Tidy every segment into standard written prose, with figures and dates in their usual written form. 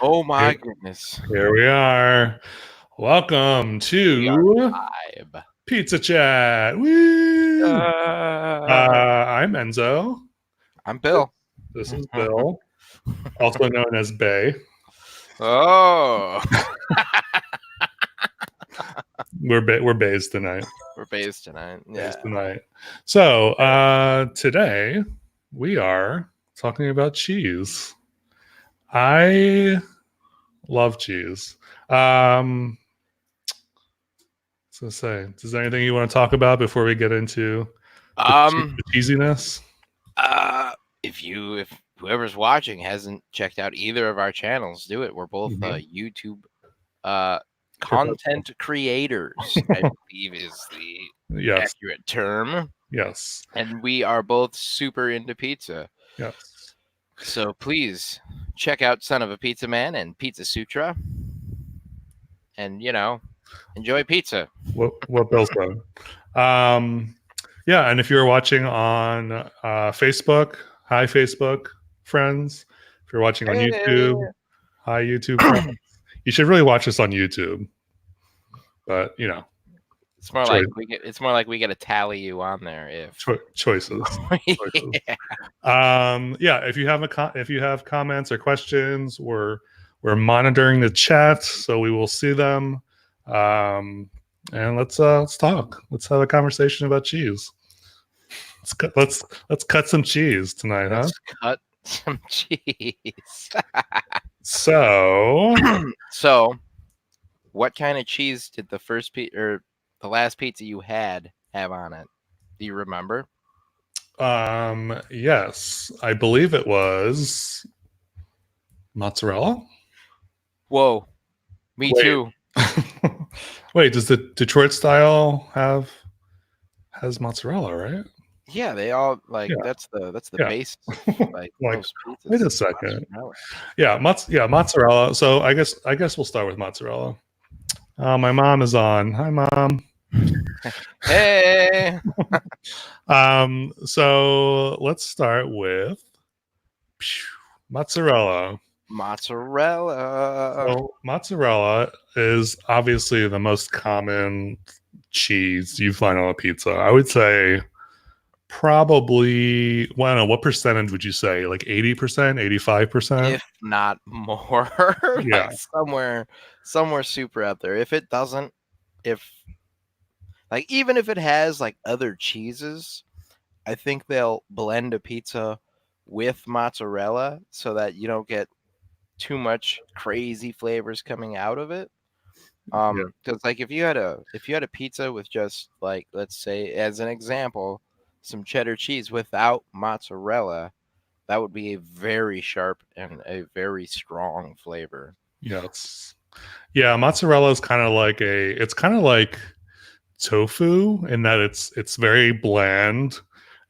Oh my goodness. Here we are. Welcome We are to live. Pizza Chat. Woo! Uh, I'm Enzo. I'm Bill. This is Bill, also known as Bay. Oh, We're Bays tonight. we're based tonight. Bays Yeah. tonight. So today we are talking about cheese. I love cheese. So say, is there anything you want to talk about before we get into the Um. cheesiness? If whoever's watching hasn't checked out either of our channels, do it. We're both YouTube content creators, I believe is the accurate term. Yes. And we are both super into pizza. Yes. So please check out Son of a Pizza Man and Pizza Sutra. And, enjoy pizza. What Bill said. Yeah, and if you're watching on Facebook, hi Facebook friends. If you're watching on YouTube, hi YouTube friends. You should really watch this on YouTube. But it's more like we get to tally you on there if choices. Yeah. If you have comments or questions, we're monitoring the chat, so we will see them. And let's talk. Let's have a conversation about cheese. Let's cut some cheese tonight, Let's cut some cheese. So, what kind of cheese did the last pizza you had have on it? Do you remember? Yes, I believe it was mozzarella. Whoa, me too. Wait, does the Detroit style has mozzarella, right? Yeah, they all that's the base. Wait a second. Mozzarella. So I guess we'll start with mozzarella. My mom is on. Hi, Mom. Hey. So let's start with mozzarella. So mozzarella is obviously the most common cheese you find on a pizza. I would say probably, well, I don't know, what percentage would you say? Like 80%, 85%? If not more. Yeah. Somewhere super out there. If it doesn't, even if it has like other cheeses, I think they'll blend a pizza with mozzarella so that you don't get too much crazy flavors coming out of it. Because if you had a pizza with just like, let's say as an example, some cheddar cheese without mozzarella, that would be a very sharp and a very strong flavor. Yes. Yeah, mozzarella is kind of like tofu in that it's very bland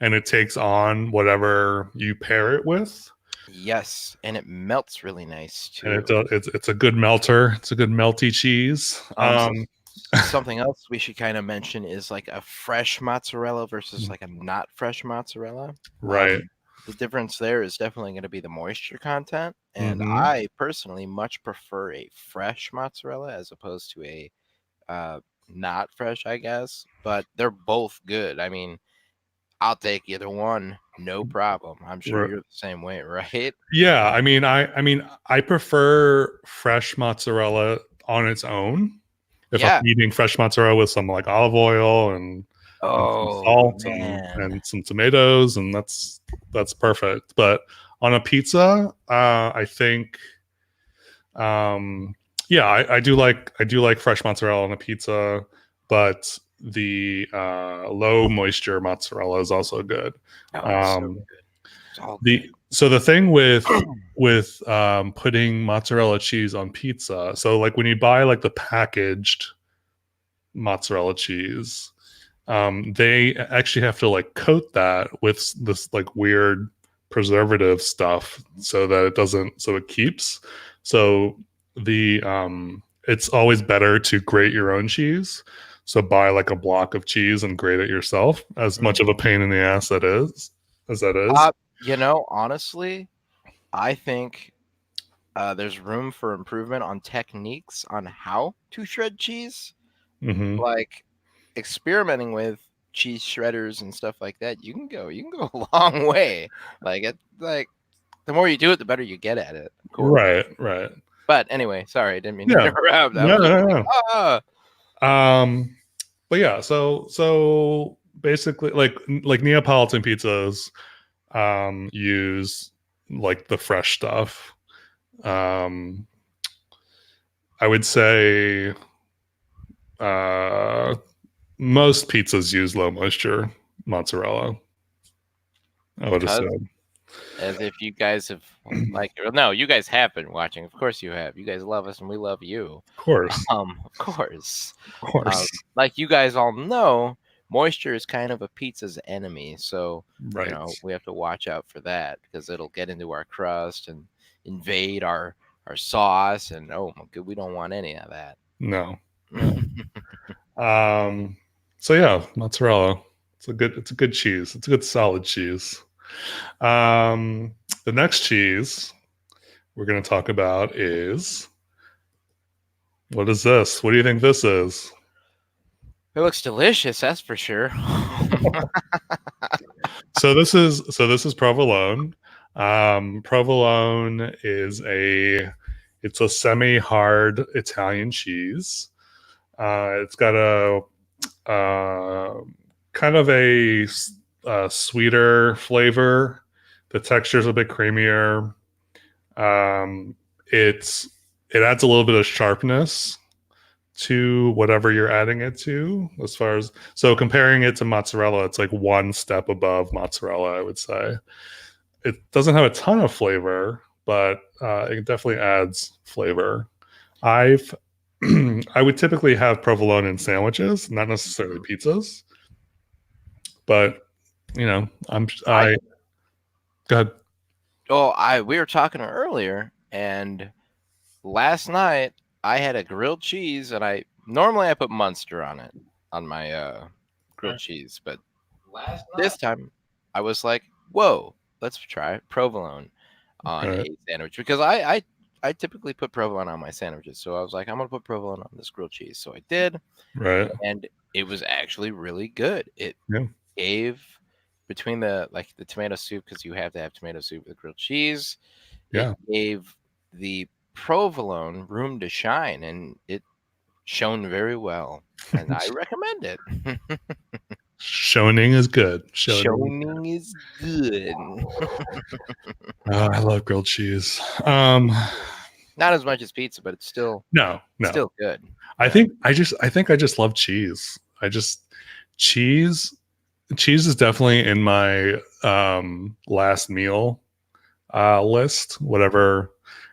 and it takes on whatever you pair it with. Yes, and it melts really nice too. And it's a good melter. It's a good melty cheese. Something else we should kind of mention is like a fresh mozzarella versus like a not fresh mozzarella. Right. The difference there is definitely going to be the moisture content. And I personally much prefer a fresh mozzarella as opposed to a not fresh, I guess. But they're both good. I mean, I'll take either one, no problem. I'm sure you're the same way, right? Yeah, I mean, I prefer fresh mozzarella on its own. If I'm eating fresh mozzarella with some like olive oil and some salt and some tomatoes, and that's perfect. But on a pizza, I think, I do like fresh mozzarella on a pizza, but the low moisture mozzarella is also good. So the thing with putting mozzarella cheese on pizza, so like when you buy like the packaged mozzarella cheese, they actually have to like coat that with this like weird preservative stuff so that it keeps. So it's always better to grate your own cheese. So buy like a block of cheese and grate it yourself, as much of a pain in the ass as that is. Honestly, I think there's room for improvement on techniques on how to shred cheese. Hmm. Like experimenting with cheese shredders and stuff like that, you can go a long way. Like the more you do it, the better you get at it, of course. Right, right. But anyway, sorry, I didn't mean to Yeah. interrupt. I No, was just no, like, no. ah, But yeah, so basically like Neapolitan pizzas use like the fresh stuff. Um I would say uh most pizzas use low moisture mozzarella, I would because assume. as if you guys have like no, you guys have been watching. Of course you have. You guys love us and we love you. Of course. Of course. Of course. Like you guys all know, moisture is kind of a pizza's enemy. So, Right. we have to watch out for that because it'll get into our crust and invade our sauce. And oh my god, we don't want any of that. No. No. So yeah, mozzarella. It's a good cheese. It's a good solid cheese. The next cheese we're going to talk about is, what is this? What do you think this is? It looks delicious, that's for sure. So this is provolone. Provolone is it's a semi-hard Italian cheese. It's got a kind of a sweeter flavor. The texture is a bit creamier. Um, it's it adds a little bit of sharpness to whatever you're adding it to. As far as so comparing it to mozzarella, it's like one step above mozzarella, I would say. It doesn't have a ton of flavor, but it definitely adds flavor. I've I would typically have provolone in sandwiches, not necessarily pizzas, but I go ahead. We were talking earlier, and last night I had a grilled cheese, and I normally I put Munster on it on my grilled cheese, but this time I was like, "Whoa, let's try provolone on Right, a sandwich," because I typically put provolone on my sandwiches, so I was like, "I'm gonna put provolone on this grilled cheese," so I did, right, and it was actually really good. It yeah, gave between the tomato soup because you have to have tomato soup with grilled cheese. It yeah. gave the provolone room to shine, and it shone very well, and I recommend it. Shoning is good. Shoning. Shoning is good. Oh, I love grilled cheese. Not as much as pizza, but it's still No, no. still good. I think I just love cheese. I just cheese cheese is definitely in my last meal list. Whatever,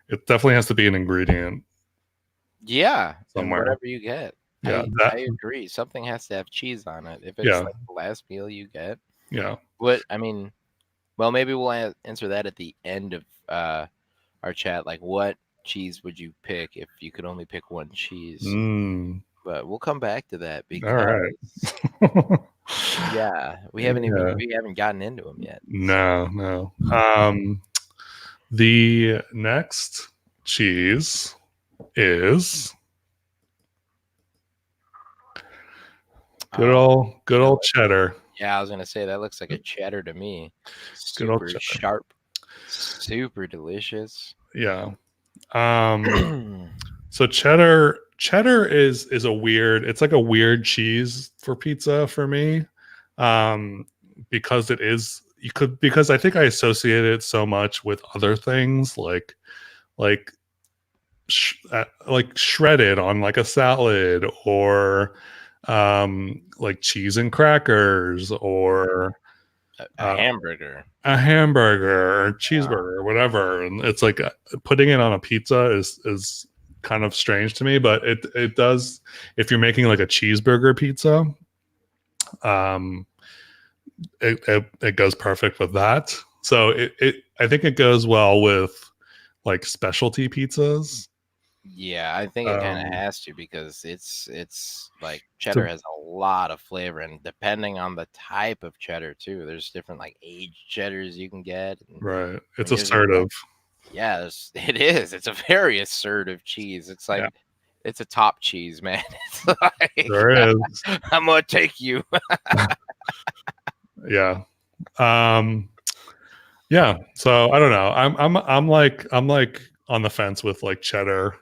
it definitely has to be an ingredient Yeah, and somewhere. whatever you get. Yeah, I agree. Something has to have cheese on it. If it's yeah, like the last meal you get. yeah. What I mean, well, maybe we'll answer that at the end of our chat. Like, what cheese would you pick if you could only pick one cheese? Mm, But we'll come back to that all right. because yeah, Yeah. we haven't gotten into them yet. No, no. The next cheese is good old cheddar. Yeah, I was gonna say that looks like a cheddar to me. Good old Super cheddar. sharp, super delicious. Yeah. So cheddar is a weird, it's like a weird cheese for pizza for me. Because it is because I think I associate it so much with other things like like shredded on like a salad, or like cheese and crackers, or a hamburger. a hamburger or cheeseburger or whatever. And it's like putting it on a pizza is kind of strange to me, but it does if you're making like a cheeseburger pizza. um it goes perfect with that. So it I think it goes well with like specialty pizzas. Yeah, I think it kind of um has to because it's like so cheddar has a lot of flavor, and depending on the type of cheddar too, there's different like aged cheddars you can get, right, it's and there's even like assertive. Yes, it is. It's a very assertive cheese. It's Yeah, like it's a top cheese, man. It's like there is. I'm gonna take you. Yeah. Um, yeah. So I don't know. I'm like on the fence with like cheddar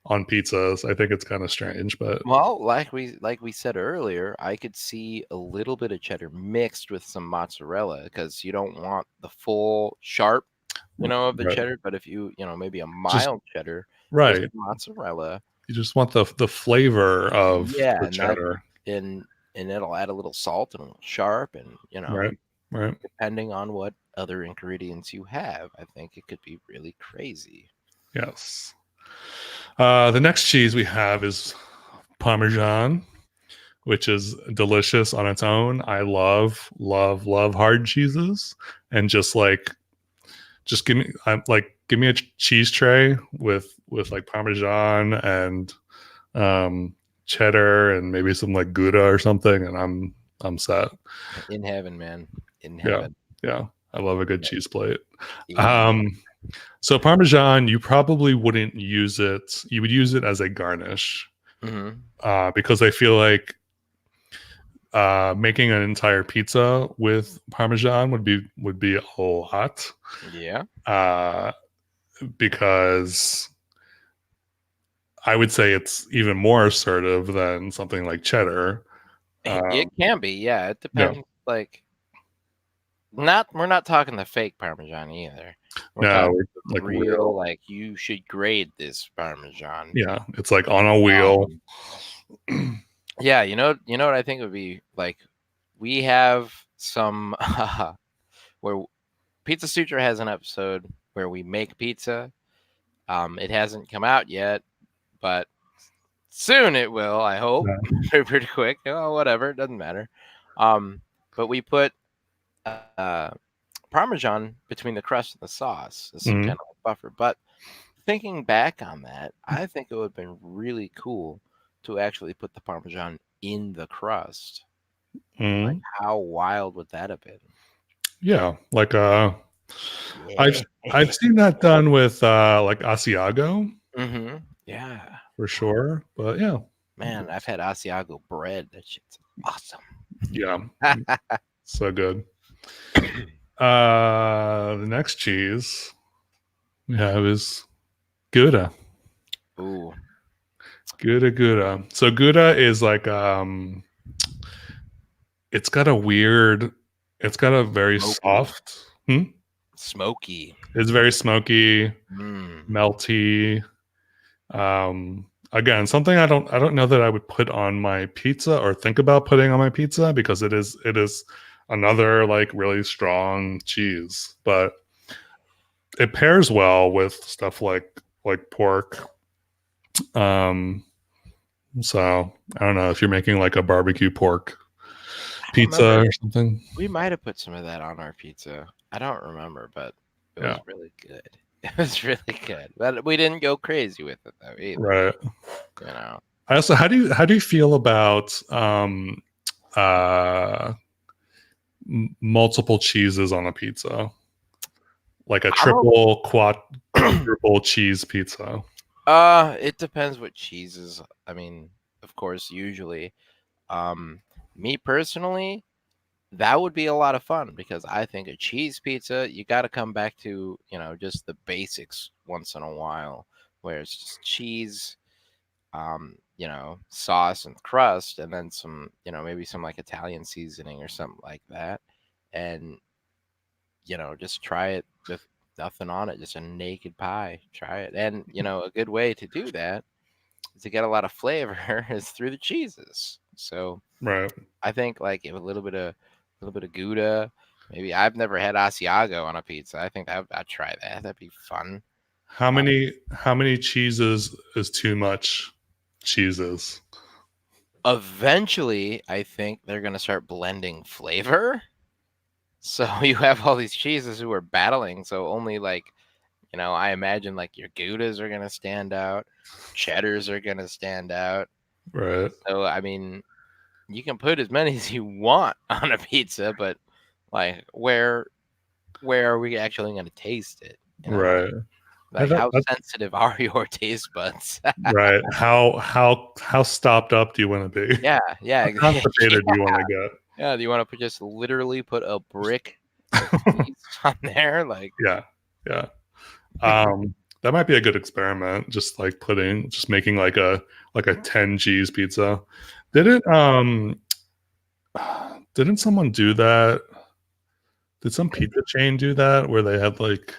on pizzas. I think it's kind of strange, but Well, like we said earlier, I could see a little bit of cheddar mixed with some mozzarella because you don't want the full sharp, of the right. cheddar. But if maybe a Just mild cheddar with right. mozzarella, You just want the flavor of yeah, the and that cheddar. and and it'll add a little salt and a little sharp, and Right. Right. depending on what other ingredients you have, I think it could be really crazy. Yes. The next cheese we have is Parmesan, which is delicious on its own. I love, love, love hard cheeses, and just give me a cheese tray with like Parmesan and um, cheddar and maybe some like Gouda or something, and I'm set. In heaven, man. In Yeah, heaven. yeah. I love a good cheese plate. Yeah. Um, so Parmesan, you probably wouldn't use it. You would use it as a garnish Hmm. because I feel like making an entire pizza with Parmesan would be a whole lot. Yeah. Uh, because I would say it's even more assertive than something like cheddar. It Um, can be, yeah. It yeah, depends. Like, we're not talking the fake Parmesan either. We're no, talking like real, real. like you should grade this Parmesan. Yeah, it's like on a wheel. Um, yeah, you know what I think would be like. We have some where Pizza Sutra has an episode where we make pizza. It hasn't come out yet, but soon it will. I hope Yeah. pretty quick. Oh, whatever, it doesn't matter. But we put uh, Parmesan between the crust and the sauce as some Mhm. kind of buffer. But thinking back on that, I think it would have been really cool to actually put the Parmesan in the crust. Like, Mhm. how wild would that have been? Yeah, like I've Yeah. I've seen that done with like Asiago Mm-hmm. Yeah. for sure, but yeah, Man, I've had Asiago bread. That shit's awesome. yeah, so good. The next cheese we have is Gouda. Ooh, Gouda. So Gouda is like it's got a weird it's got a very smoky. soft hmm? Smoky. It's very smoky, Mm. melty. Again, something I don't know that I would put on my pizza or think about putting on my pizza because it is another like really strong cheese, but it pairs well with stuff like pork. Um, so I don't know if you're making like a barbecue pork I don't pizza remember. or something. We might have put some of that on our pizza. I don't remember, but it Yeah, was really good. It was really good. But we didn't go crazy with it though either. right. You know. I also how do you feel about uh multiple cheeses on a pizza? Like a I don't triple, quadruple cheese pizza. it depends what cheeses. I mean, of course, usually. Um Me personally, that would be a lot of fun because I think a cheese pizza, you got to come back to, just the basics once in a while, where it's just cheese, sauce and crust, and then some, maybe some like Italian seasoning or something like that. And, just try it with nothing on it, just a naked pie. Try it. And, a good way to do that is to get a lot of flavor is through the cheeses. So, Right. I think like if a little bit of Gouda. Maybe I've never had Asiago on a pizza. I think I'd try that. That'd be fun. How Uh, many cheeses is too much cheeses? Eventually, I think they're gonna start blending flavor. So you have all these cheeses who are battling. So only like I imagine like your Goudas are gonna stand out, cheddars are gonna stand out. Right. So I mean, you can put as many as you want on a pizza, but like where are we actually gonna taste it? Right. Like, how sensitive are your taste buds? right. How stopped up do you want to be? Yeah, How constipated do you want to get? yeah. Do you want to just literally put a brick of cheese on there? Like, Yeah, yeah. That might be a good experiment. Just like making like a 10 cheese pizza. Didn't didn't someone do that? Did some pizza chain do that where they had like,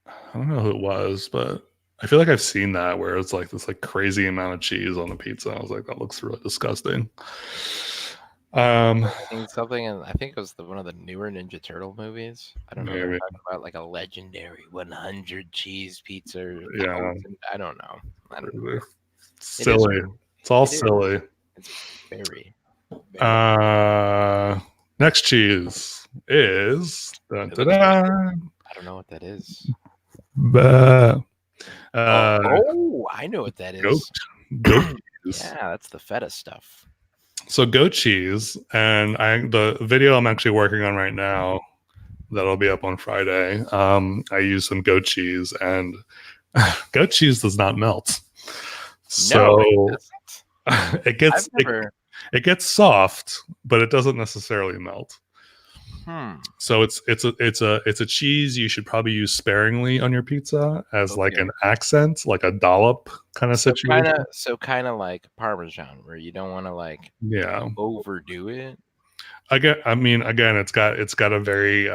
I don't know who it was, but I feel like I've seen that where it's like this like crazy amount of cheese on the pizza. I was like, that looks really disgusting. Something, and I think it was one of the newer Ninja Turtle movies. I don't know. Maybe. They're talking about like a legendary 100 cheese pizza. Yeah. I don't know. Silly. It's all silly. It's very. Next cheese is. I don't know what that is. I know what that is. Goat cheese. Yeah, that's the feta stuff. So goat cheese, and the video I'm actually working on right now that'll be up on Friday. I use some goat cheese, and goat cheese does not melt. So it gets soft, but it doesn't necessarily melt. So it's a cheese you should probably use sparingly on your pizza as like an accent, like a dollop kind of situation. Kind of like Parmesan, where you don't want to like overdo it. Again, it's got a very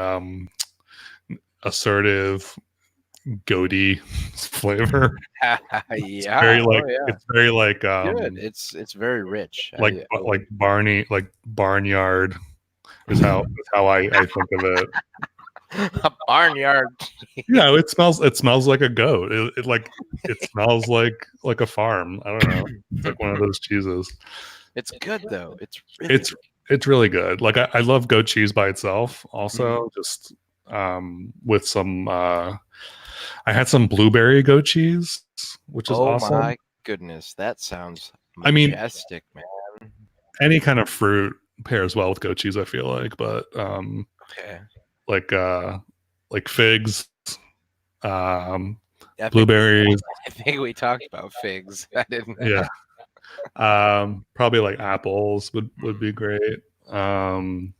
assertive goaty flavor. It's very like good. It's very rich. Like barnyard is how I think of it. A barnyard. Yeah, it smells like a goat. It smells like a farm. I don't know. It's like one of those cheeses. It's good though. It's really good. Like I love goat cheese by itself. Also, just with some. I had some blueberry goat cheese, which is awesome. Oh my goodness, that sounds majestic, man. Any kind of fruit pairs well with goat cheese, I feel like, but like figs, blueberries. I think we talked about figs. I didn't. Yeah. Probably like apples would be great. But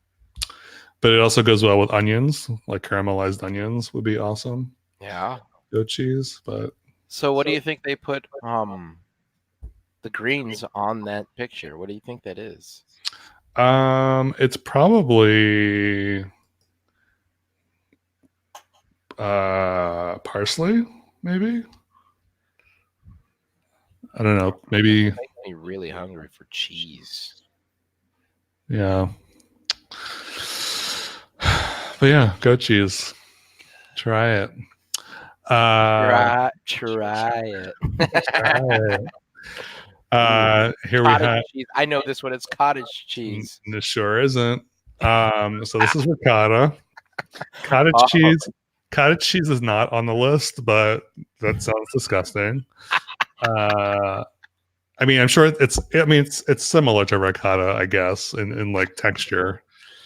it also goes well with onions, like caramelized onions would be awesome. Yeah. Goat cheese, but so what do you think they put the greens on that picture? What do you think that is? It's probably parsley, maybe. I don't know. Maybe. It makes me really hungry for cheese. Yeah. But yeah, goat cheese. Try it. Try it. Here we have. Cheese. I know this one. It's cottage cheese. This sure isn't. So this is ricotta. Cottage cheese. Cottage cheese is not on the list, but that sounds disgusting. I'm sure it's similar to ricotta, I guess, in like texture.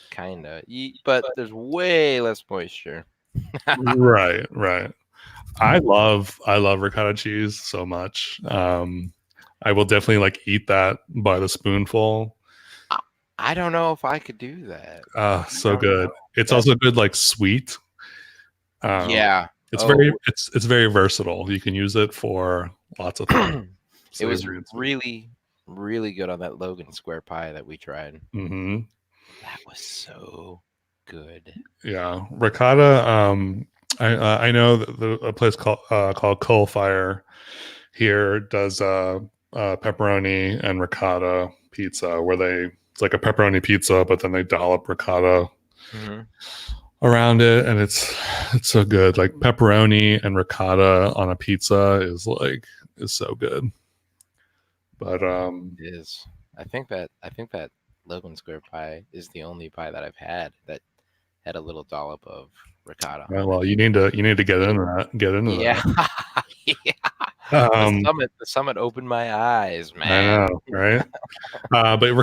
Kinda, but there's way less moisture. Right. I love ricotta cheese so much. I will definitely like eat that by the spoonful. I don't know if I could do that. So good. It's also good like sweet. It's very versatile. You can use it for lots of things. It was really, really good on that Logan Square pie that we tried. Mm-hmm. That was so good. Yeah, ricotta. I know a place called Coal Fire here does pepperoni and ricotta pizza, where it's like a pepperoni pizza, but then they dollop ricotta around it, and it's so good. Like pepperoni and ricotta on a pizza is so good. But it is. I think that Logan Square pie is the only pie that I've had that had a little dollop of ricotta. Well, you need to get into that. That. Yeah. The summit opened my eyes, man. I know, right? But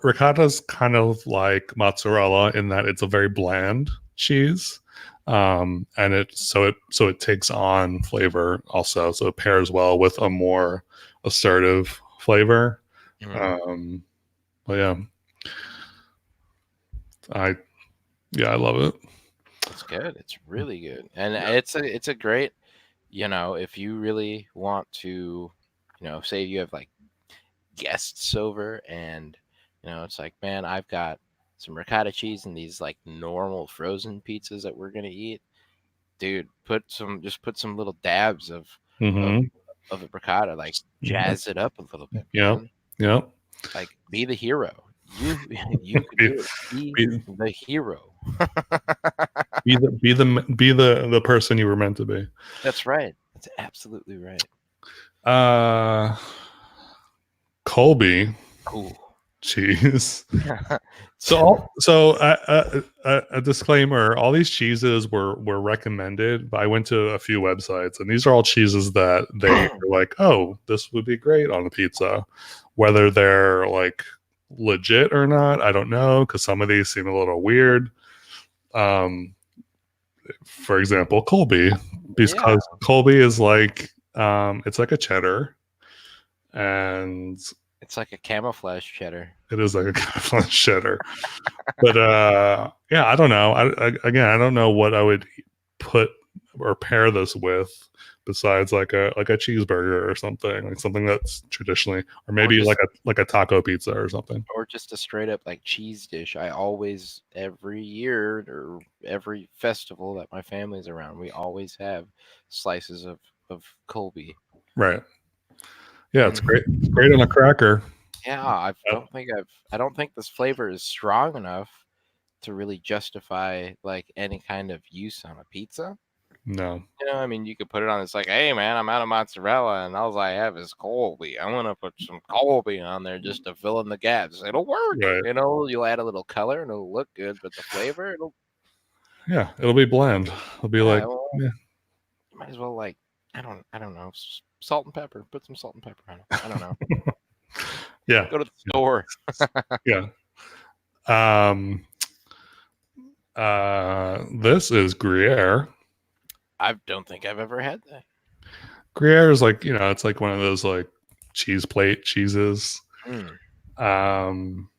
ricotta's kind of like mozzarella in that it's a very bland cheese. and it takes on flavor also, so it pairs well with a more assertive flavor. Mm. um but yeah, I I love it. It's good. It's really good, and Yeah. it's a great, if you really want to, say you have like guests over, and it's like, man, I've got some ricotta cheese and these like normal frozen pizzas that we're gonna eat, dude. Put some little dabs of Mm-hmm. of the ricotta, like jazz it up a little bit, Yeah. man. Yeah. Like, be the hero. You you can be, do it. Be be, the hero. be the person you were meant to be. That's right. That's absolutely right. uh Colby Cool. cheese. A disclaimer: all these cheeses were recommended, but I went to a few websites, and these are all cheeses that they were like, "Oh, this would be great on a pizza." Whether they're like legit or not, I don't know, because some of these seem a little weird. Um, for example, Colby, Yeah, because Colby is like, it's like a cheddar, and it's like a camouflage cheddar. it is like a kind of cheddar. But yeah, I don't know. Again, I don't know what I would put or pair this with besides like a cheeseburger or something, like something that's traditionally, or Or maybe just like a taco pizza or something. or just a straight up like cheese dish. I always, every year or every festival that my family's around, we always have slices of Colby. Right. Yeah, it's And great. It's great on a cracker. yeah, Uh, I don't think this flavor is strong enough to really justify like any kind of use on a pizza. no. I mean, you could put it on. It's like, hey, man, I'm out of mozzarella, and all I have is Colby. I'm gonna put some Colby on there just to fill in the gaps. It'll work. Right. You'll add a little color, and it'll look good, but the flavor, Yeah, it'll be bland. It'll be yeah, like, well, yeah. you might as well like, I don't know, salt and pepper. Put some salt and pepper on it. I don't know. Yeah. Go to the store. Yeah. Um this is Gruyere. I don't think I've ever had that. Gruyere is like, it's like one of those like cheese plate cheeses. Mm. Um,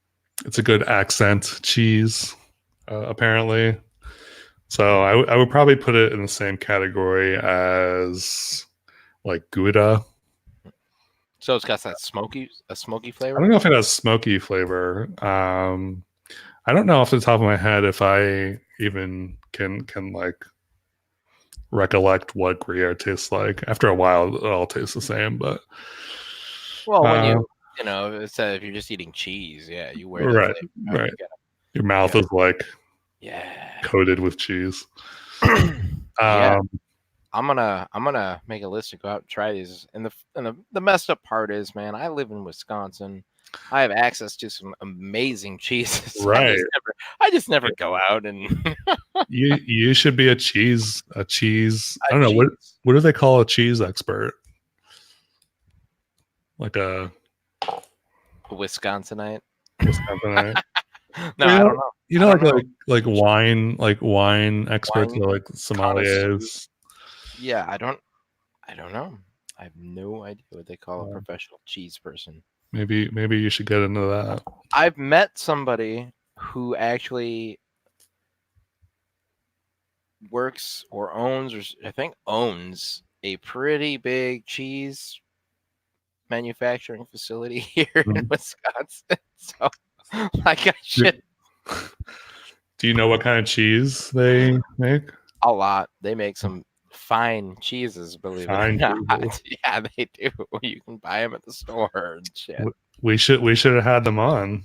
it's a good accent cheese, apparently. So I would probably put it in the same category as like Gouda. So it's got that a smoky I flavor. don't know if it has smoky flavor. I don't know off the top of my head if I even can like recollect what Gruyere tastes like. After a while, it all tastes the same. But Well, when uh, it's if you're just eating cheese, yeah, you wear that right, flavor out. right. Your You mouth gotta, is like yeah. coated with cheese. Yeah, Um, I'm gonna make a list to go out and try these. And the messed up part is, man, I live in Wisconsin. I have access to some amazing cheeses. right. I just never go out and You should be a cheese. I don't know cheese. what do they call a cheese expert? Like a Wisconsinite. Wisconsinite. No, Or, I don't know. I don't know. like wine experts Wine or like connoisseur. sommeliers. Yeah, I don't know. I have no idea what they call a Uh, professional cheese person. maybe you should get into that. I've met somebody who actually works or owns, or I think owns, a pretty big cheese manufacturing facility here in Mhm. Wisconsin. So, like, I Do, should do you know what kind of cheese they make? a lot. They make some fine cheeses, believe it or Fine not. cheeses. Yeah, they do. You can buy them at the store and shit. We should have had them on.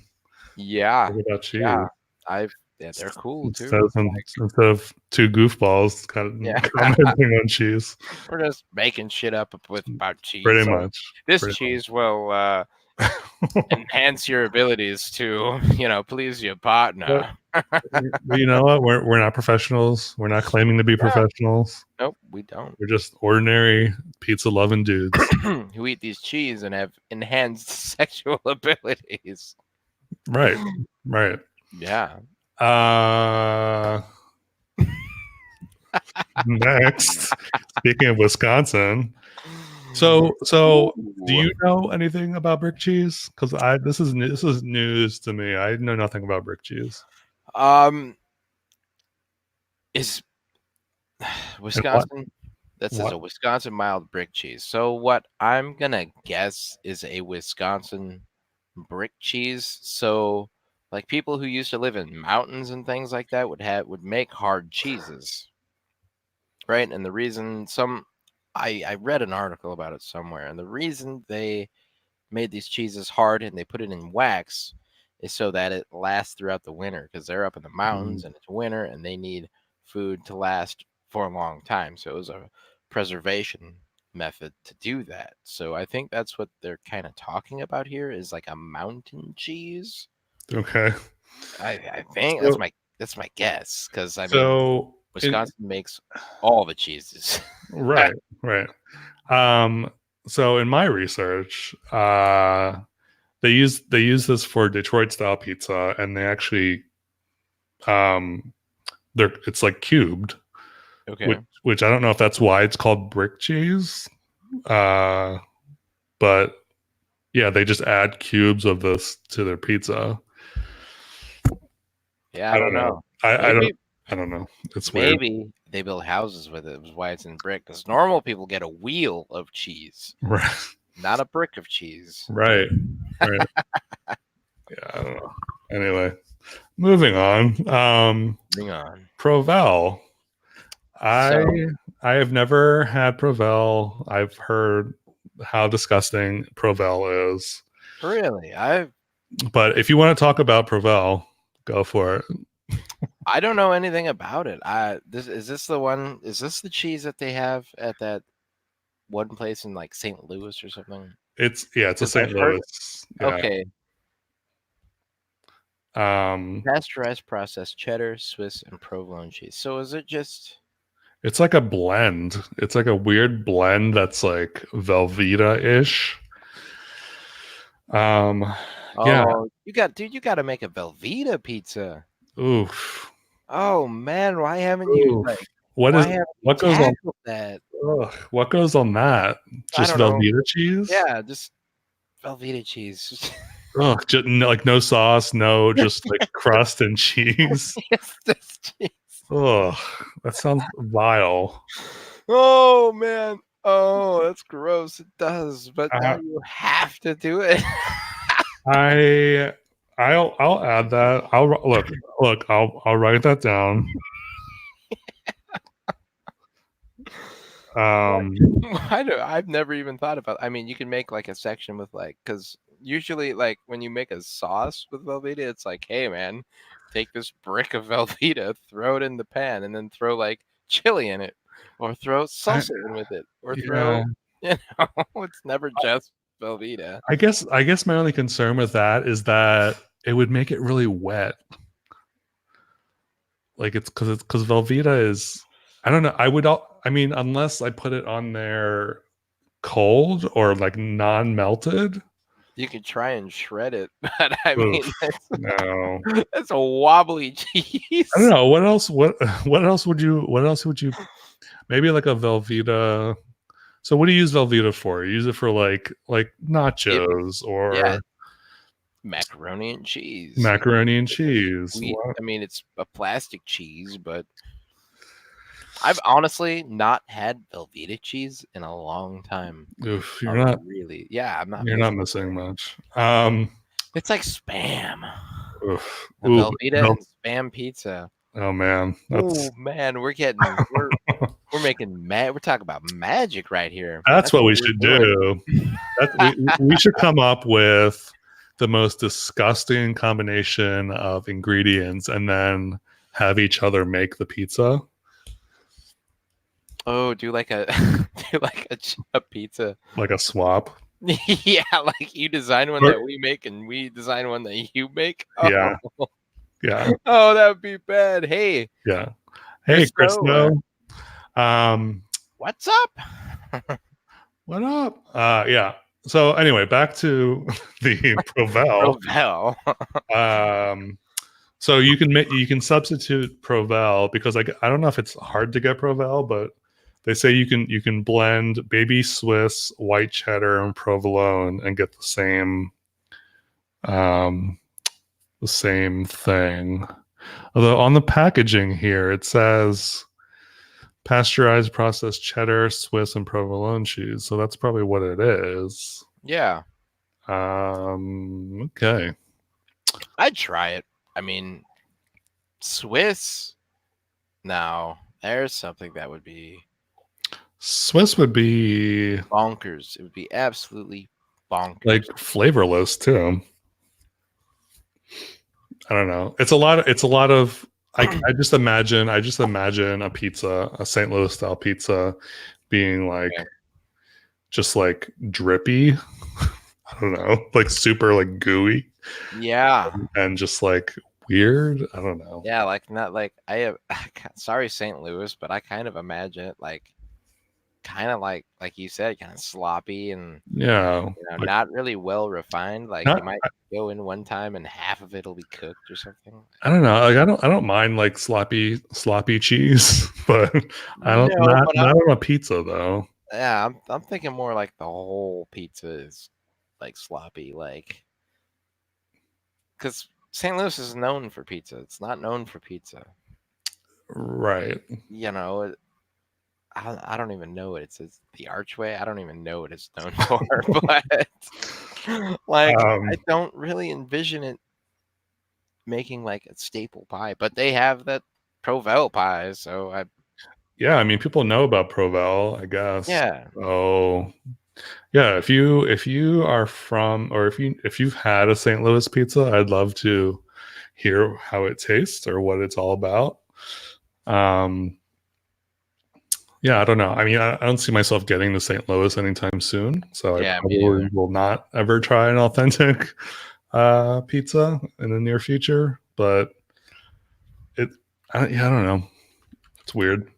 Yeah, Talk about cheese. yeah. Yeah, they're cool Instead too. of, instead of two goofballs kind Yeah, of commenting on cheese. we're just making shit up with about cheese. Pretty So much. this Pretty cheese will much. enhance your abilities to, please your But partner. you know what? We're not professionals. We're not claiming to be Yeah. professionals. Nope, we don't. We're just ordinary pizza loving dudes. Who eat these cheese and have enhanced sexual abilities. Right. Right. Yeah. Uh Next, speaking of Wisconsin, so do Ooh. you know anything about brick cheese? Because I this is news to me. I know nothing about brick cheese. Um, is And what Wisconsin? That says what? a Wisconsin mild brick cheese. So what I'm gonna guess is a Wisconsin brick cheese. So like people who used to live in mountains and things like that would make hard cheeses, right? And the reason I read an article about it somewhere, and the reason they made these cheeses hard and they put it in wax is so that it lasts throughout the winter because they're up in the Mm, mountains and it's winter and they need food to last for a long time. So it was a preservation method to do that. So I think that's what they're kind of talking about here is like a mountain cheese. okay. I think So that's my guess because I mean so in, Wisconsin makes all the cheeses. right, right. Um, so in my research, they use this for Detroit style pizza, and they actually they're it's like cubed, Okay. which I don't know if that's why it's called brick cheese. Uh, but yeah, they just add cubes of this to their pizza. Yeah, I I don't don't know. know. Maybe I don't know. It's weird. Maybe they build houses with it. That's why it's in brick. Because normal people get a wheel of cheese, Right. not a brick of cheese. Right. Right. Yeah, I don't know. Anyway, moving on. Bring on. Provel. I So I have never had Provel. I've heard how disgusting Provel is. really, But if you want to talk about Provel, go for it. I don't know anything about it. This the one? Is this the cheese that they have at that one place in like St. Louis or something? It's a Because St. I've heard. Louis. Yeah. Okay, Um, pasteurized processed cheddar, Swiss, and provolone cheese. So is it just? it's like a blend. It's like a weird blend that's like Velveeta-ish. Um, yeah. Oh, you got to make a Velveeta pizza. Oof. Oh man, Oof. why haven't you What goes on tackled that? what goes on that? I Just don't know. Velveeta cheese? Yeah, just Velveeta cheese. Ugh, just no, like no sauce, no, just like crust and cheese. It's this cheese. Ugh, that sounds vile. Oh man. Oh, that's gross. It does, but now Uh, you have to do it. I I'll add that. I'll write that down. Why, Um, why do I've never even thought about. I mean, you can make like a section with like because usually like when you make a sauce with Velveeta, it's like, hey man, take this brick of Velveeta, throw it in the pan, and then throw like chili in it, or throw I, salsa in with it, or yeah, throw it's never just Velveeta. I guess my only concern with that is that it would make it really wet. Like it's because Velveeta is. I don't know. I mean, unless I put it on there cold or like non-melted. You could try and shred it, but I mean Oof, no. that's a wobbly I don't cheese. know. What else would you maybe like a Velveeta. So what do you use Velveeta for? You use it for like Dipping. nachos Yeah, or macaroni and cheese. macaroni and It's a cheese. sweet. What? I mean, it's a plastic cheese, but I've honestly not had Velveeta cheese in a long time. Oof, Really, yeah, I'm not you're not missing. missing much. It's like spam. Oof, A ooh, Velveeta and spam pizza. oh man, Oh that's man, we're making we're talking about magic right here. that's That's what what we we're should doing. do. We should come up with the most disgusting combination of ingredients and then have each other make the pizza. Oh, do like a do like a pizza. Like a swap. Yeah, like you design one Or- that we make and we design one that you make. yeah, Oh, yeah, oh, that would be bad. Hey, yeah. Hey, Christo, Christo. Um, what's up? what up? Yeah. So anyway, back to the Provel. Oh hell. Um, So you can substitute Provel because I don't know if it's hard to get Provel, but they say you can blend baby Swiss, white cheddar, and provolone and get um the same thing. Although on the packaging here it says pasteurized processed cheddar, Swiss, and provolone cheese. So that's probably what it is. Yeah, Okay. I'd try it. I mean, Swiss. Now, there's something that would be Swiss would be bonkers. It would be absolutely bonkers. like flavorless too. I don't know. It's a lot of I just imagine a pizza, a St. Louis style pizza being like Okay. just like drippy. I don't know, like super like gooey Yeah, and just like weird. I don't know. yeah, like not like I have. Sorry, St. Louis, but I kind of imagine it like kind of like you said, kind of sloppy and Yeah. Like not really well refined. Like you not might go in one time and half of it'll be cooked or something. I don't know. Like I don't mind like sloppy cheese, but I don't No, not but not on a pizza though. I'm thinking more like the whole pizza is like sloppy, like because St. Louis is known for pizza. It's not known for pizza. Right. You know, I don't even know what it says. The Archway. I don't even know what it's known for, but like Um I don't really envision it making like a staple pie. But they have that Provel pie, so I yeah, I mean people know about Provel, I guess. yeah. Oh, yeah, if you are from or if you've had a St. Louis pizza, I'd love to hear how it tastes or what it's all about. Um yeah, I don't know. I mean, I don't see myself getting to St. Louis anytime soon, so I Yeah, me probably neither. will not ever try an authentic pizza in the near future. But yeah, I don't know. It's weird.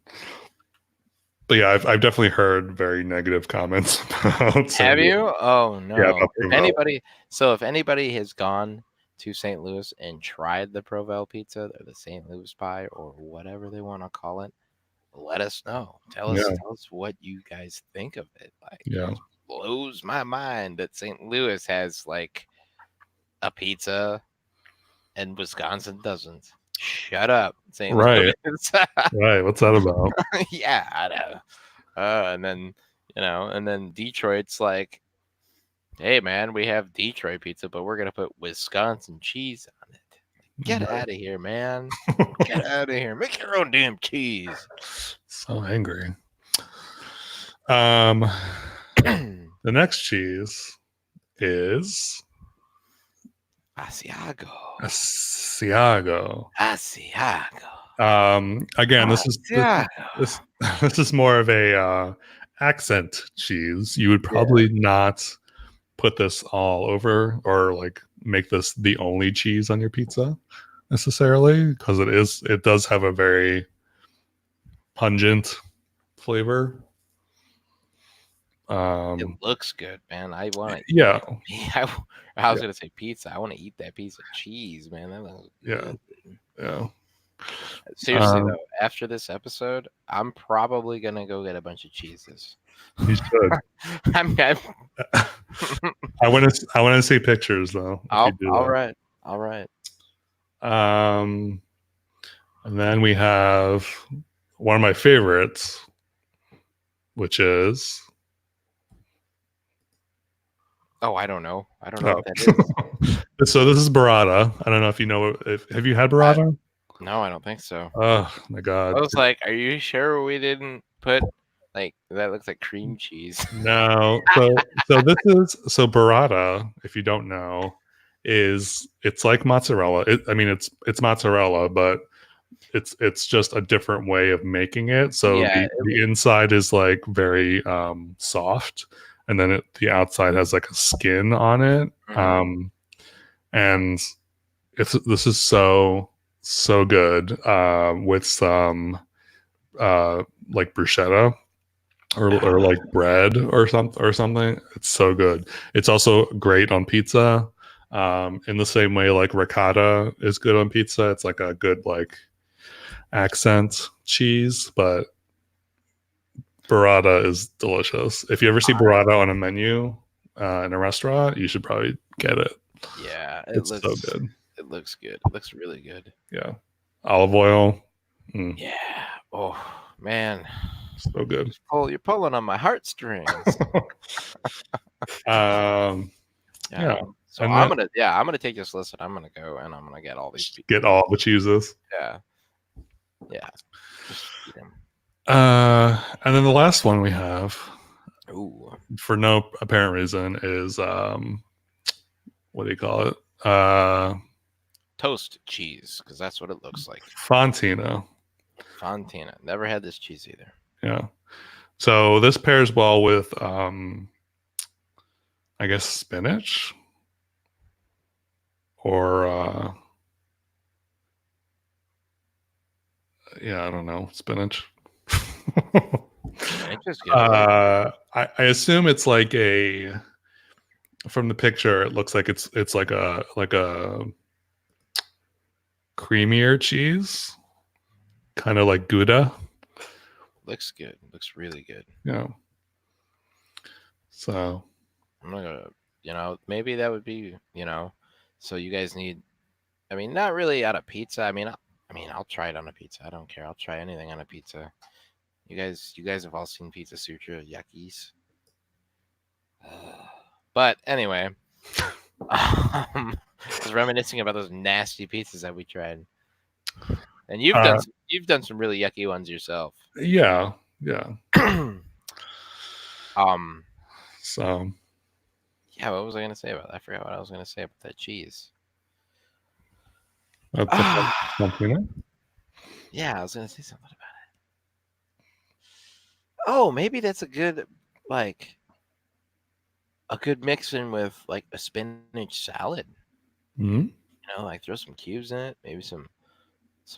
But yeah, I've definitely heard very negative comments about St. Have Louis. you? Oh Yeah, no. about Provel. If anybody has gone to St. Louis and tried the Provel pizza or the St. Louis pie or whatever they want to call it, let us know. Yeah, Tell us what you guys think of it. Like yeah, it blows my mind that St. Louis has like a pizza and Wisconsin doesn't. Shut up, St. right, Louis. right. What's that about? Yeah, I know. And then and then Detroit's like, hey man, we have Detroit pizza, but we're gonna put Wisconsin cheese on it. Get out of here, man. Get out of here. Make your own damn cheese. So angry. Um, the next cheese is Asiago. Asiago. Asiago. Again, Asiago. this this is more of a accent cheese. You would Yeah. probably not put this all over or like make this the only cheese on your pizza necessarily because it does have a very pungent flavor. It looks good, man. I want to Yeah, I was yeah, gonna say pizza. I want to eat that piece of cheese, man. That looks yeah, good. yeah. Seriously though, after this episode, I'm probably gonna go get a bunch of cheeses. You should. I'm I want to see pictures though if you do all that. right. All right. And then we have one of my favorites, which is Oh, I don't know. I don't know oh. what that is. So this is burrata. I don't know if you know. If have you had burrata? No, I don't think so. Oh my I god, was like, are you sure we didn't put like that looks like cream cheese? no. So burrata. If you don't know, it's like mozzarella. I mean, it's mozzarella, but it's just a different way of making it. So Yeah. the inside is like very soft, and then the outside has like a skin on it. Mhm. And this is so good with some like bruschetta or like bread or something. It's so good. It's also great on pizza. In the same way, like ricotta is good on pizza. It's like a good like accent cheese, but burrata is delicious. If you ever see burrata on a menu in a restaurant, you should probably get it. Yeah, It's so good. it looks good. It looks really good. Yeah, olive oil. Yeah. Oh man, So good. you're pulling on my heartstrings. um, Yeah. yeah, So and then I'm gonna take this list and I'm gonna go and I'm gonna get all these get all the cheeses. Yeah. Yeah. Just eat them. And then the last one we have, Ooh. for no apparent reason, is what do you call it? Toast cheese, because that's what it looks like. Fontina. Fontina. Never had this cheese either. Yeah. So this pairs well with I guess spinach or yeah, I don't know, spinach. I assume it's like a, from the picture it looks like it's like a creamier cheese, kind of like Gouda. Looks good. Looks really good. Yeah. So I'm not gonna, maybe that would be, so you guys need, I mean, not really on a pizza. I'll try it on a pizza. I don't care. I'll try anything on a pizza. You guys have all seen Pizza Sutra Yuckies. But anyway, I was reminiscing about those nasty pizzas that we tried, and you've done some really yucky ones yourself. yeah. So yeah, what was I gonna say about that? I forgot what I was gonna say about that cheese. something. Yeah, I was gonna say something about it. Oh, maybe that's a good mix in with like a spinach salad. Mm-hmm. Like throw some cubes in it, maybe some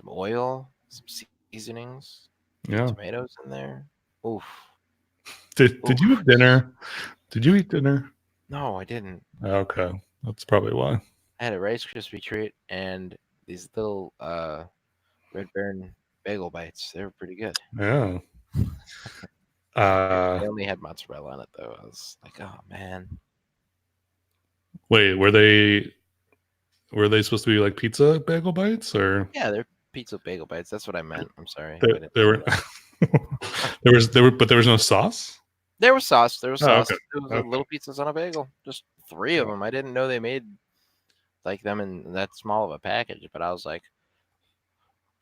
oil, some seasonings, Yeah. tomatoes in there. Oof. Did you eat dinner? Did you eat dinner? No, I didn't. Okay, that's probably why. I had a Rice Krispie treat and these little Red Baron bagel bites. They were pretty good. Yeah. They only had mozzarella on it though. I was like, oh man. Wait, were they supposed to be like pizza bagel bites or? Yeah, they're pizza bagel bites. That's what I meant. I'm sorry. They were. But there was no sauce. There was sauce. There was sauce. Okay. It was little pizzas on a bagel. Just 3 of them. I didn't know they made like them in that small of a package, but I was like,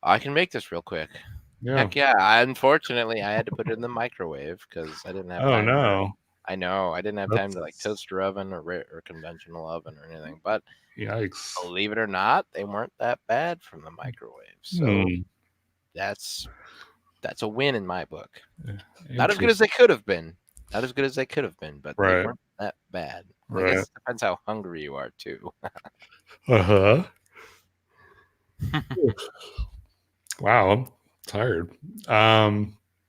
I can make this real quick. Yeah. Heck yeah. Unfortunately, I had to put it in the microwave because I didn't have time. No. I know. I didn't have time to like toaster oven or conventional oven or anything. But yikes. Believe it or not, they weren't that bad from the microwave. So that's a win in my book. Not as good as they could have been. Not as good as they could have been, but they weren't that bad. I guess it depends how hungry you are too. Uh-huh. Wow, I'm tired.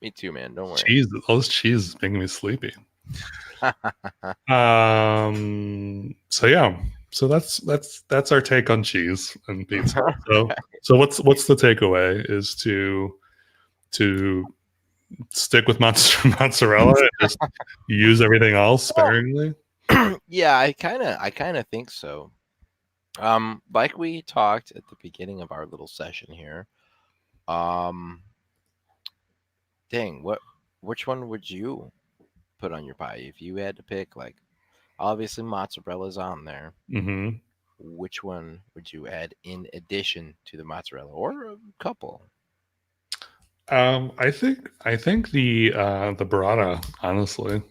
Me too, man. Don't worry. Cheese, all this cheese is making me sleepy. So yeah. So that's our take on cheese and pizza. So what's the takeaway is to stick with mozzarella and just use everything else sparingly? Yeah, I kind of think so. Like we talked at the beginning of our little session here. Which one would you put on your pie if you had to pick? Like, obviously mozzarella's on there. Mm-hmm. Which one would you add in addition to the mozzarella, or a couple? I think the burrata, honestly.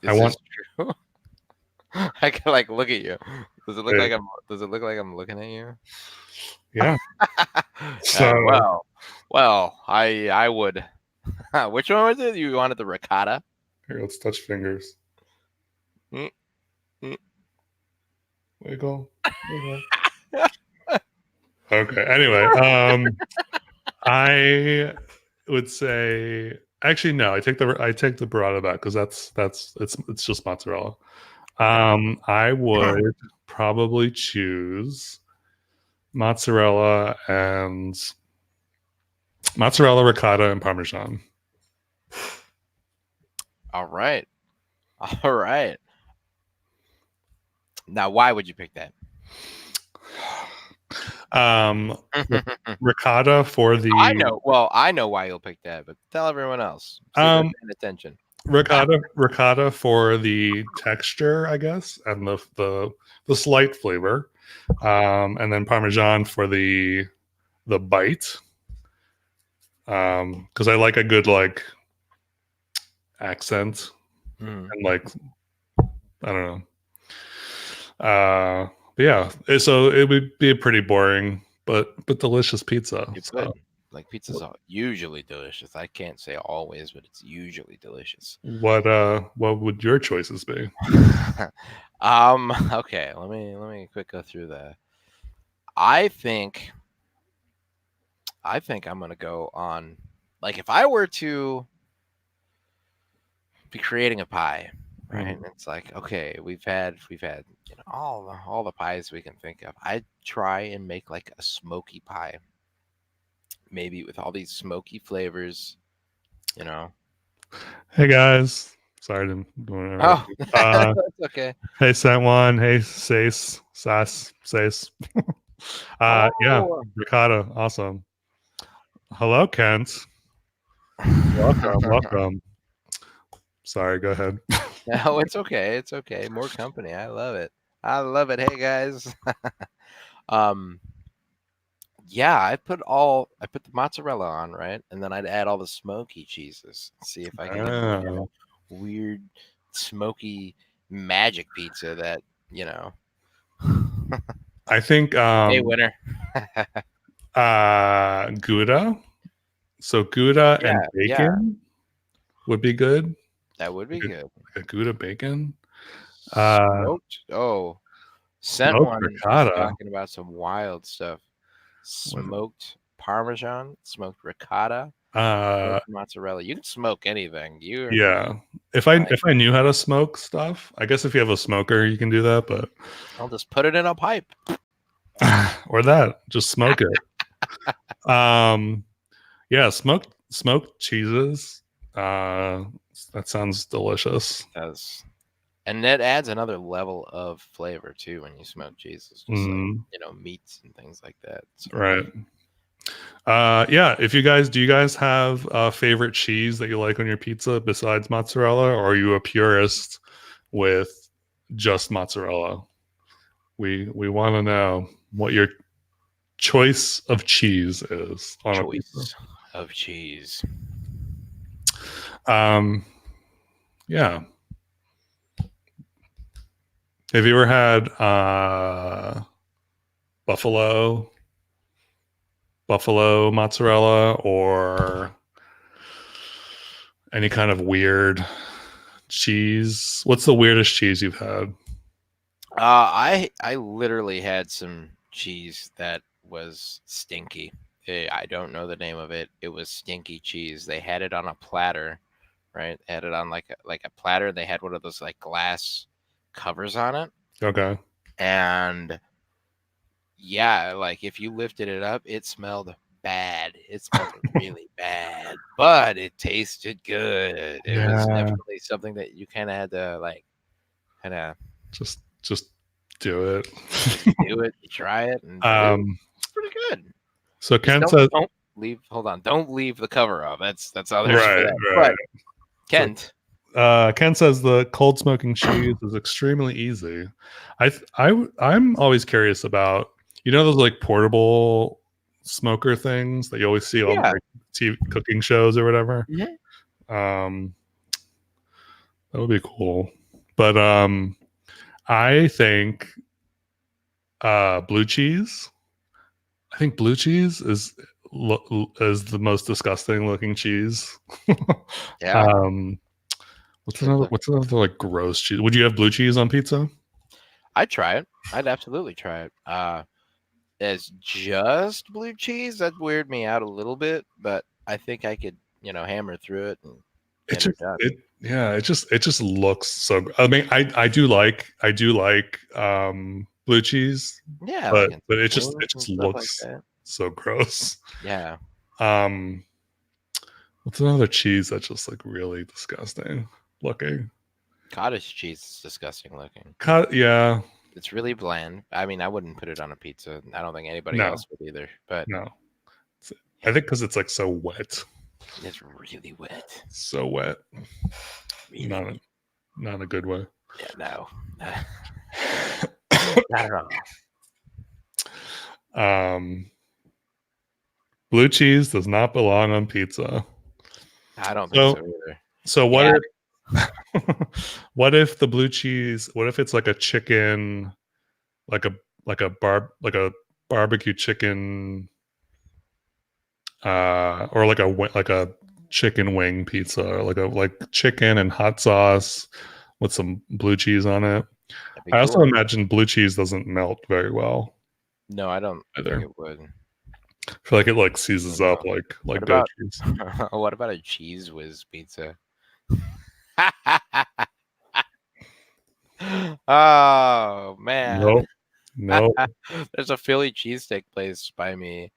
Is true? I can like look at you. Does it look like I'm looking at you? Yeah. So well, I would. Which one was it? You wanted the ricotta? Here, let's touch fingers. Wiggle. Okay. Anyway, I would say actually no. I take the burrata back because it's just mozzarella. I would probably choose mozzarella, ricotta, and parmesan. All right. All right. Now, why would you pick that? Um, ricotta for I the know. Well, I know why you'll pick that, but tell everyone else. See if they're um paying attention. ricotta for the texture, I guess, and the slight flavor, and then parmesan for the bite. Because I like a good like accent Mm, and like I don't know. But yeah, so it would be a pretty boring but delicious pizza. it So could. Like pizza's usually delicious. I can't say always, but it's usually delicious. what would your choices be? Okay, let me quick go through that. I think I'm gonna go on, like, if I were to be creating a pie, right? Mhm. And it's like, okay, we've had all the pies we can think of. I'd try and make like a smoky pie, maybe with all these smoky flavors, you know. Hey guys, sorry to interrupt Oh, you. that's okay. Hey Santwan, hey Sace. Yeah, Oh. ricotta, awesome. Hello, Kent. Welcome. Sorry, go ahead. No, it's okay. It's okay. More company. I love it. I love it. Hey guys. um yeah, I put the mozzarella on, right? And then I'd add all the smoky cheeses. See if I can get some kind of Oh, weird smoky magic pizza that, you know. I think Hey, winner. Gouda. So Gouda and Yeah, yeah, bacon would be good. that would be Like good. a Gouda bacon. Uh, Smoked. Oh, Scent smoked One is ricotta. talking about some wild stuff. What? Smoked Parmesan, smoked ricotta, Uh, smoked mozzarella. You can smoke anything. You're yeah. like, If I knew how to smoke stuff, I guess if you have a smoker, you can do that. But I'll just put it in a pipe. or that, just smoke it. Yeah, smoked cheeses. That sounds delicious. Does. And that adds another level of flavor too when you smoke cheeses, just like, Mm, meats and things like that. So right. Yeah. If you guys, do you guys have a favorite cheese that you like on your pizza besides mozzarella, or are you a purist with just mozzarella? We want to know what your choice of cheese is on a pizza. choice of cheese. Um, yeah. Have you ever had buffalo mozzarella or any kind of weird cheese? What's the weirdest cheese you've had? I literally had some cheese that was stinky. I don't know the name of it. It was stinky cheese. They had it on a platter, right? They had it on like a platter. They had one of those like glass covers on it, Okay. and yeah, like if you lifted it up, it smelled bad. It smelled really bad, but it tasted good. It was Yeah. definitely something that you kind of had to like kind of Just do it. do it, try it, and um it's pretty good. so Just Kent says don't leave. Hold on, don't leave the cover off. That's all there's for right, that. right. But So Kent, Ken says the cold smoking cheese is extremely easy. I'm always curious about those like portable smoker things that you always see on yeah, like TV cooking shows or whatever. mhm. Um, that would be cool. But I think blue cheese. I think blue cheese is the most disgusting looking cheese. Yeah, um, it's good what's looking. another like gross cheese? Would you have blue cheese on pizza? I'd try it. I'd absolutely try it. As just blue cheese, that'd weird me out a little bit, but I think I could, hammer through it and It get her just done. it just looks so. I mean, I do like blue cheese, Yeah, like but in it just wings and stuff like looks that. so gross. Yeah, Um, what's another cheese that's just like really disgusting looking? cottage cheese is disgusting looking. Cut, yeah, It's really bland. I mean, I wouldn't put it on a pizza. I don't think anybody no, else would either. But no. I yeah, think because it's like so wet, it's really wet. so wet. Really Not a, wet. not a good way. Yeah, no, not at all. um, blue cheese does not belong on pizza. I don't think so So, either. so what Yeah, what if the blue cheese? What if it's like a chicken, like a like a barbecue chicken, or like a chicken wing pizza, or like chicken and hot sauce with some blue cheese on it. that'd be I also cool. imagine blue cheese doesn't melt very well No, I don't think either. it would. I feel like it like I seizes don't up know. like What goat about cheese. what about a cheese whiz pizza? Oh man. No, no, There's a Philly cheesesteak place by me,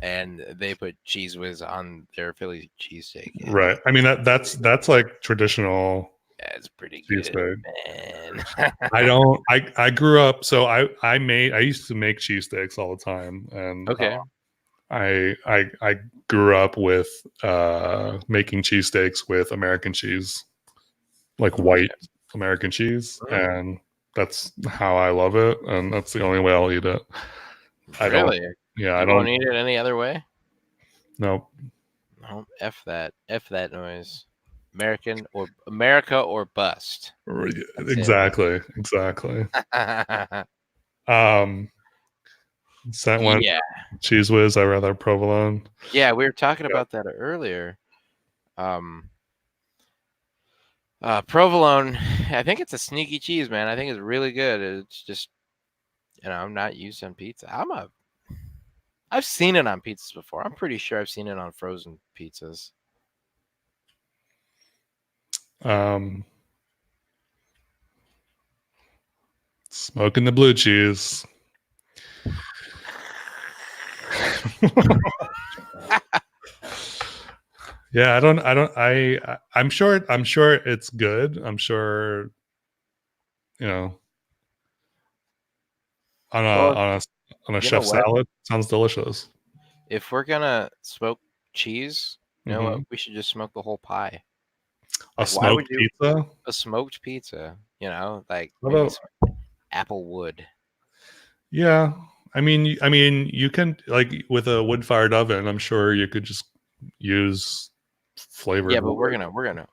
and they put cheese whiz on their Philly cheesesteak, and right. I mean that's like traditional yeah, it's pretty good, cheesesteak. man. I don't. I grew up. So I used to make cheesesteaks all the time, and Okay. I grew up with making cheesesteaks with American cheese, like white Okay. American cheese, Mm, and that's how I love it, and that's the only way I'll eat it. I don't. really? Yeah, I You won't don't. eat it any other way? No. No, F that. F that noise. America or bust. That's it. Exactly. Exactly. Um, That one Yeah. cheese whiz. I rather provolone. Yeah, we were talking Yeah. about that earlier. Um, provolone, I think it's a sneaky cheese, man. I think it's really good. It's just, I'm not used on pizza. I've seen it on pizzas before. I'm pretty sure I've seen it on frozen pizzas. Um, Smoking the blue cheese. Yeah, I'm sure it's good. I'm sure, you know, on a Well, on a you know chef what? salad sounds delicious. If we're gonna smoke cheese, you know what? Hmm. We should just smoke the whole pie. A Like, why would smoked you pizza. a smoked pizza? Like What maybe about? some apple wood. Yeah, you can like with a wood fired oven. I'm sure you could just use Yeah, flavored but we're wood.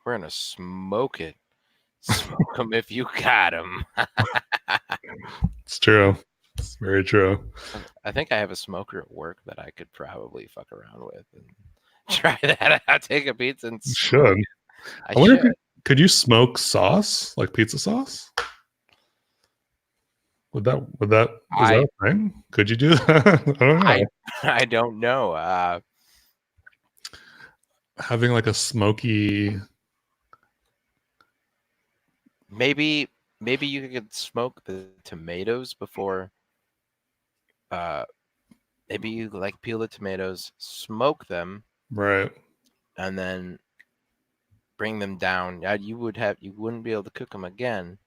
gonna smoke it. Smoke them if you got them. It's true. It's very true. I think I have a smoker at work that I could probably fuck around with and try that out. Take a pizza and You smoke should. it. I I wonder if should. could you smoke sauce like pizza sauce? Is that I a thing? Could you do that? I don't I know. I don't know. Having like a smoky, Maybe you could smoke the tomatoes before. Uh, Maybe you like peel the tomatoes, smoke them, right? and then bring them down. You wouldn't be able to cook them again,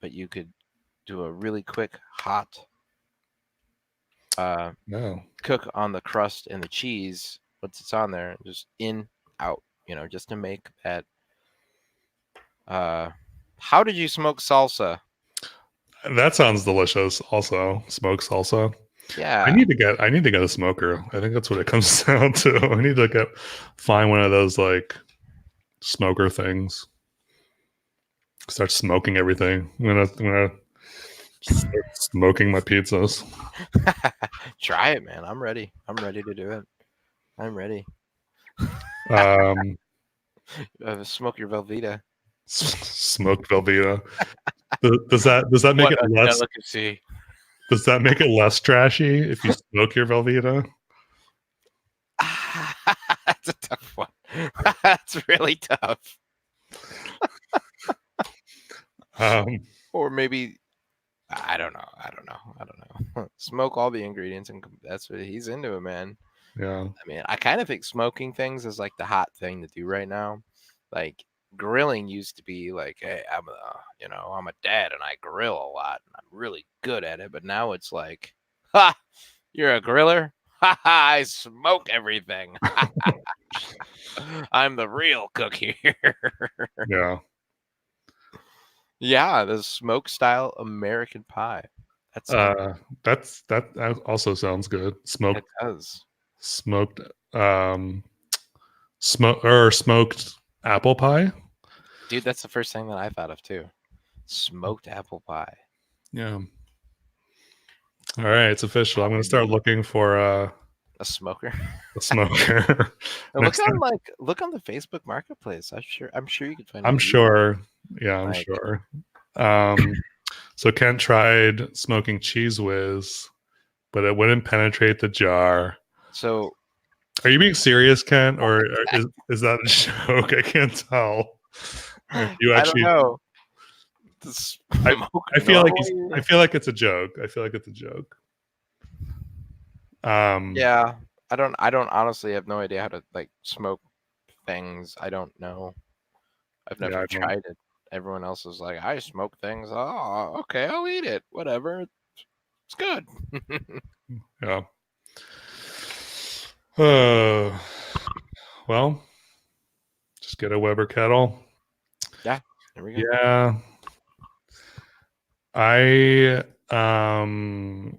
but you could do a really quick hot No. cook on the crust and the cheese once it's on there, just in out, just to make that. How did you smoke salsa? That sounds delicious. Also, smoked salsa. Yeah, I need to get a smoker. I think that's what it comes down to. I need to find one of those like smoker things. Start smoking everything. I'm gonna start smoking my pizzas. try it, man. I'm ready. I'm ready to do it. I'm ready. Um, Smoke your Velveeta. Smoked Velveeta. Does that make What it a less? delicacy. Does that make it less trashy if you smoke your Velveeta? That's a tough one. That's really tough. Um, Or maybe I don't know. I don't know. I don't know. Smoke all the ingredients, and that's what he's into it, man. Yeah. I mean, I kind of think smoking things is like the hot thing to do right now. Like grilling used to be like, hey, I'm a dad and I grill a lot and I'm really good at it. But now it's like, ha, you're a griller? Ha ha, I smoke everything. I'm the real cook here. Yeah. Yeah, the smoke style American pie. That sounds That also sounds good. it does. Smoked smoked apple pie. Dude, that's the first thing that I thought of too. Smoked apple pie. Yeah. All right, it's official. I'm gonna start Probably looking for a smoker. a smoker And next time. look on the Facebook Marketplace. I'm sure you could find a I'm few. sure. Yeah, I'm Like, sure. So Kent tried smoking cheese whiz, but it wouldn't penetrate the jar. so Are you being serious, Kent, or is that a joke? I can't tell. If you I don't actually, know. The I, smoke I feel like normally. I feel like it's a joke. I feel like it's a joke. Um, Yeah, I don't honestly have no idea how to like smoke things. I don't know. I've yeah, never I don't. tried it. Everyone else is like, I smoke things. Oh, okay, I'll eat it. Whatever. It's good. Yeah. Uh, well, just get a Weber kettle. Yeah, there we go. Yeah. I um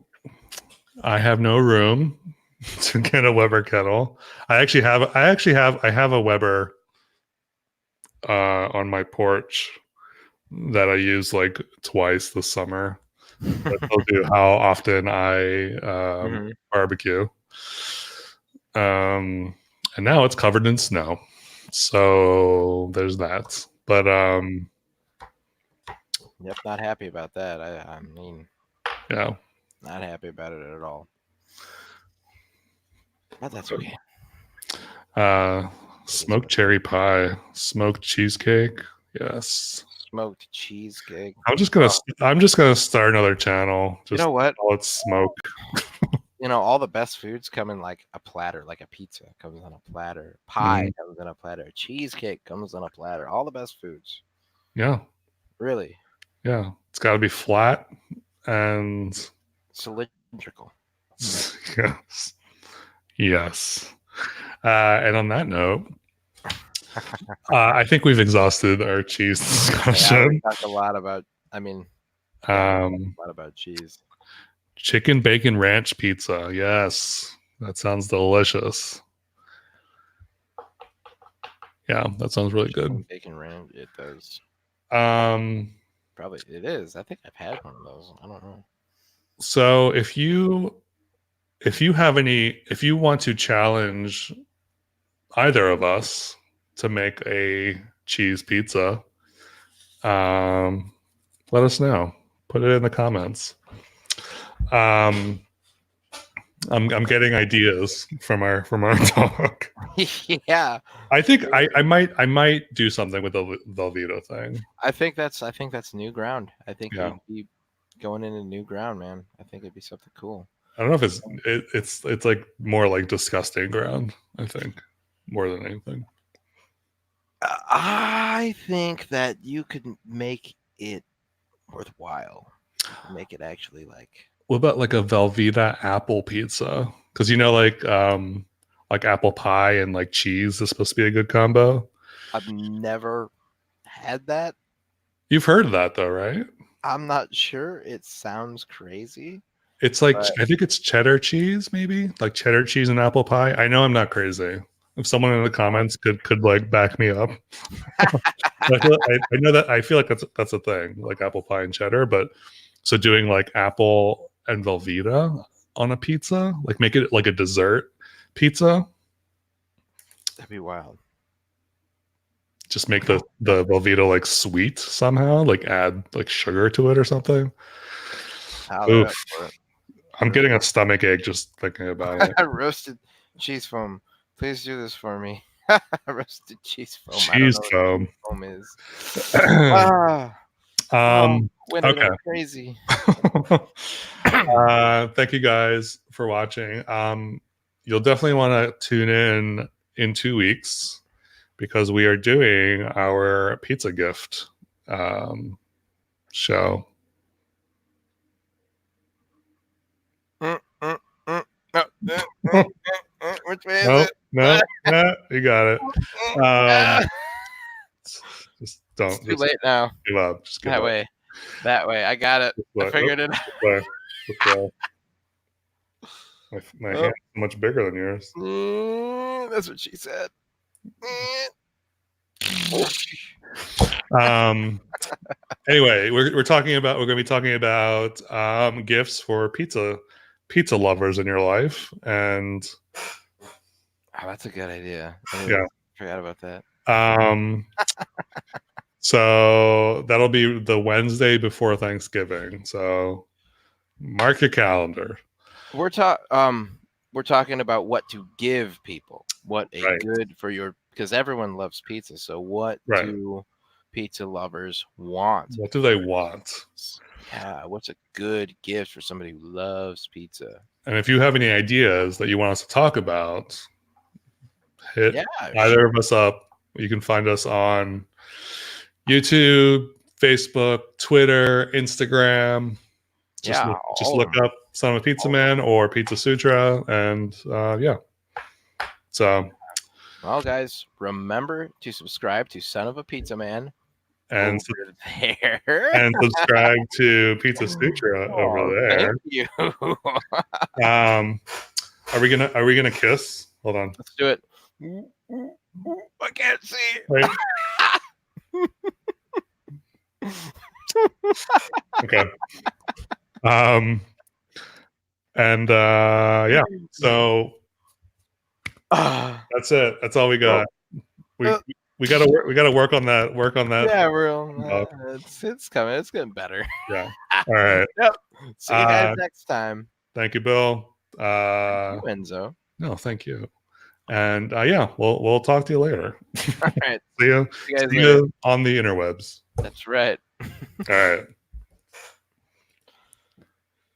I have no room to get a Weber kettle. I have a Weber on my porch that I use like twice this summer. That tells you how often I Hmm. barbecue. And now it's covered in snow. So there's that. But Yep, not happy about that. I mean, yeah. not happy about it at all. But that's okay. Uh It is smoked what it is. cherry pie, smoked cheesecake. Yes. Smoked cheesecake. Oh, I'm just gonna start another channel. you Just know what? call it smoke. All the best foods come in like a platter, like a pizza comes on a platter, pie Mhm. comes in a platter, cheesecake comes on a platter. All the best foods, Yeah. really Yeah. It's gotta be flat and cylindrical. yes. Yes. And on that note, I think we've exhausted our cheese Yeah, we discussion. talked a lot about. I mean, yeah, we talked Um, a lot about cheese. chicken bacon ranch pizza. Yes. That sounds delicious. Yeah, that sounds really good. Chicken bacon ranch. It does. Um, Probably it is. I think I've had one of those. I don't know. so if you want to challenge either of us to make a cheese pizza, um, let us know. Put it in the comments. Um, I'm getting ideas from our talk. Yeah, I think I might do something with the Velveeta thing. I think that's new ground. I think Yeah, you'd be going into new ground, man. I think it'd be something cool. I don't know if it's like more like disgusting ground. I think more than anything. I think that you could make it worthwhile. Make it actually like What about like a Velveeta apple pizza? Because like apple pie and like cheese is supposed to be a good combo. I've never had that. You've heard of that though, right? I'm not sure. It sounds crazy, It's like but I think it's cheddar cheese, maybe like cheddar cheese and apple pie. I know I'm not crazy. If someone in the comments could like back me up, I know that I feel like that's a thing, like apple pie and cheddar. But so doing like apple and Velveeta on a pizza, like make it like a dessert pizza. that'd be wild. Just make the Velveeta like sweet somehow, like add like sugar to it or something. How Oof, that for it. I'm getting a stomach ache just thinking about it. Roasted cheese foam. Please do this for me. Roasted cheese foam. I don't Cheese know what cheese foam. foam is. Ah, Winter, that Okay. was crazy. Thank you guys for watching. You'll definitely want to tune in 2 weeks because we are doing our pizza gift show. Which way is No, it? no, no, you got it. Just It's don't. too Just late now. give up. Just give That up. way. That way. I got it. I figured it out. This way. This way. My Oh. hand's much bigger than yours. That's what she said. Anyway, we're going to be talking about gifts for pizza lovers in your life, and that's a good idea. yeah, Forgot about that. So that'll be the Wednesday before Thanksgiving. So mark your calendar. We're talking about what to give people, what a good for your, because everyone loves pizza. So what do pizza lovers want? What do they want? Yeah, what's a good gift for somebody who loves pizza? And if you have any ideas that you want us to talk about, hit either of us up. You can find us on YouTube, Facebook, Twitter, Instagram. Just look up Son of a Pizza Man or Pizza Sutra, and yeah. So, well, guys, remember to subscribe to Son of a Pizza Man and there, and subscribe to Pizza Sutra over there. Thank you. Are we gonna kiss? Hold on. Let's do it. I can't see. Wait. Okay. And yeah. So that's it. That's all we got. We gotta work on that. Yeah, it's coming. It's getting better. Yeah. All right. Yep. See you guys next time. Thank you, Bill. Thank you, Enzo. No, thank you. And yeah, we'll talk to you later. All right. See you on the interwebs. That's right. All right.